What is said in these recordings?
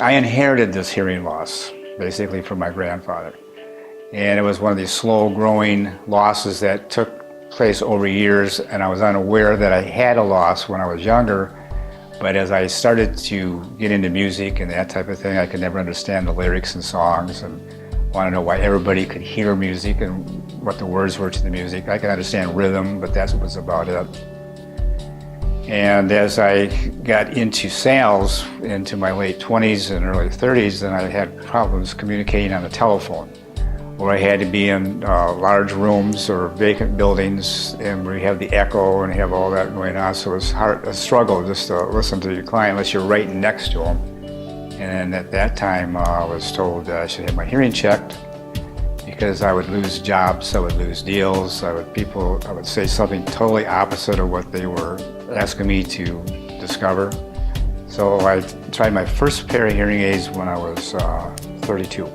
I inherited this hearing loss, basically from my grandfather. And it was one of these slow-growing losses that took place over years, and I was unaware that I had a loss when I was younger. But as I started to get into music and that type of thing, I could never understand the lyrics and songs and want to know why everybody could hear music and what the words were to the music. I could understand rhythm, but that was about it. And as I got into sales into my late 20s and early 30s, then I had problems communicating on the telephone, where I had to be in large rooms or vacant buildings, and where you have the echo and have all that going on. So it was a struggle just to listen to your client unless you're right next to them. And at that time, I was told that I should have my hearing checked because I would lose jobs, I would lose deals, I would say something totally opposite of what they were asking me to discover. So I tried my first pair of hearing aids when I was 32.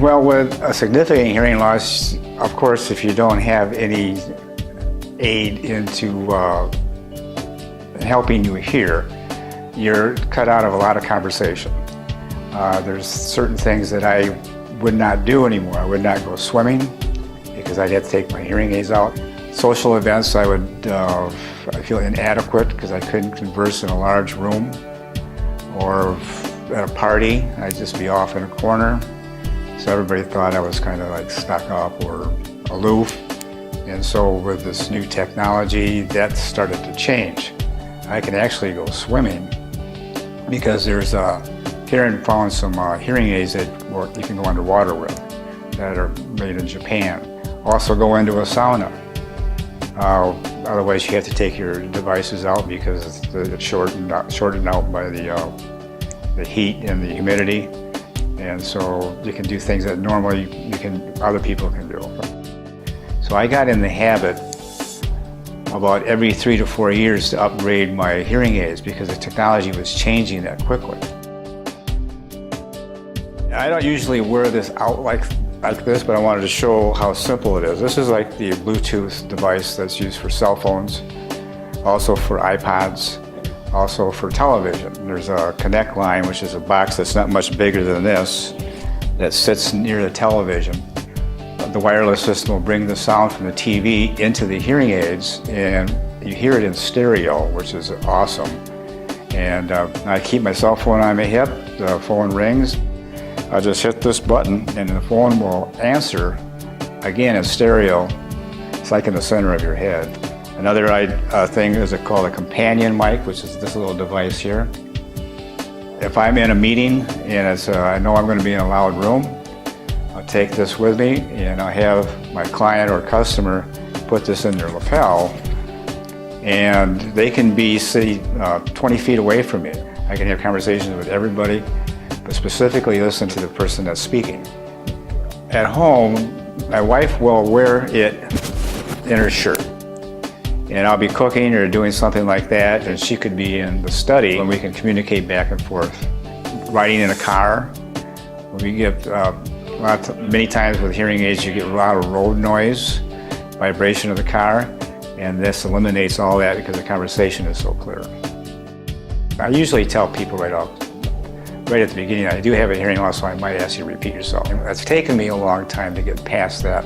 Well, with a significant hearing loss, of course, if you don't have any aid into helping you hear, you're cut out of a lot of conversation. There's certain things that I would not do anymore. I would not go swimming because I'd have to take my hearing aids out. Social events, I feel inadequate because I couldn't converse in a large room, or at a party, I'd just be off in a corner. So everybody thought I was kind of like stuck up or aloof. And so with this new technology, that started to change. I can actually go swimming because there's Karen found some hearing aids that you can go underwater with that are made in Japan. Also go into a sauna. Otherwise you have to take your devices out because it's shortened out by the heat and the humidity. And so you can do things that normally other people can do. So I got in the habit about every 3 to 4 years to upgrade my hearing aids because the technology was changing that quickly. I don't usually wear this out like this, but I wanted to show how simple it is. This is like the Bluetooth device that's used for cell phones, also for iPods, also for television. There's a connect line, which is a box that's not much bigger than this, that sits near the television. The wireless system will bring the sound from the TV into the hearing aids, and you hear it in stereo, which is awesome. And I keep my cell phone on my hip, the phone rings. I just hit this button and the phone will answer, again in stereo. It's like in the center of your head. Another thing is called a companion mic, which is this little device here. If I'm in a meeting and I know I'm going to be in a loud room, I'll take this with me and I'll have my client or customer put this in their lapel, and they can be, say, 20 feet away from me. I can have conversations with everybody, but specifically listen to the person that's speaking. At home, my wife will wear it in her shirt. And I'll be cooking or doing something like that, and she could be in the study, and we can communicate back and forth. Riding in a car, we get many times with hearing aids, you get a lot of road noise, vibration of the car, and this eliminates all that because the conversation is so clear. I usually tell people right at the beginning, I do have a hearing loss, so I might ask you to repeat yourself. It's taken me a long time to get past that,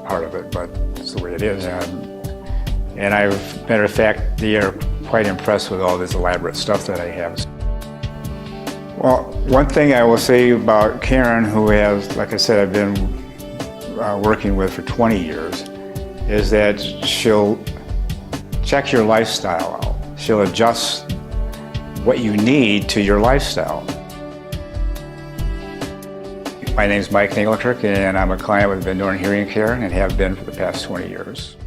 part of it, but it's the way it is. And matter of fact, they are quite impressed with all this elaborate stuff that I have. Well, one thing I will say about Karen, who has, like I said, I've been working with for 20 years, is that she'll check your lifestyle out. She'll adjust what you need to your lifestyle. My name is Mike Nagelkirk, and I'm a client with Doorne Hearing Care and have been for the past 20 years.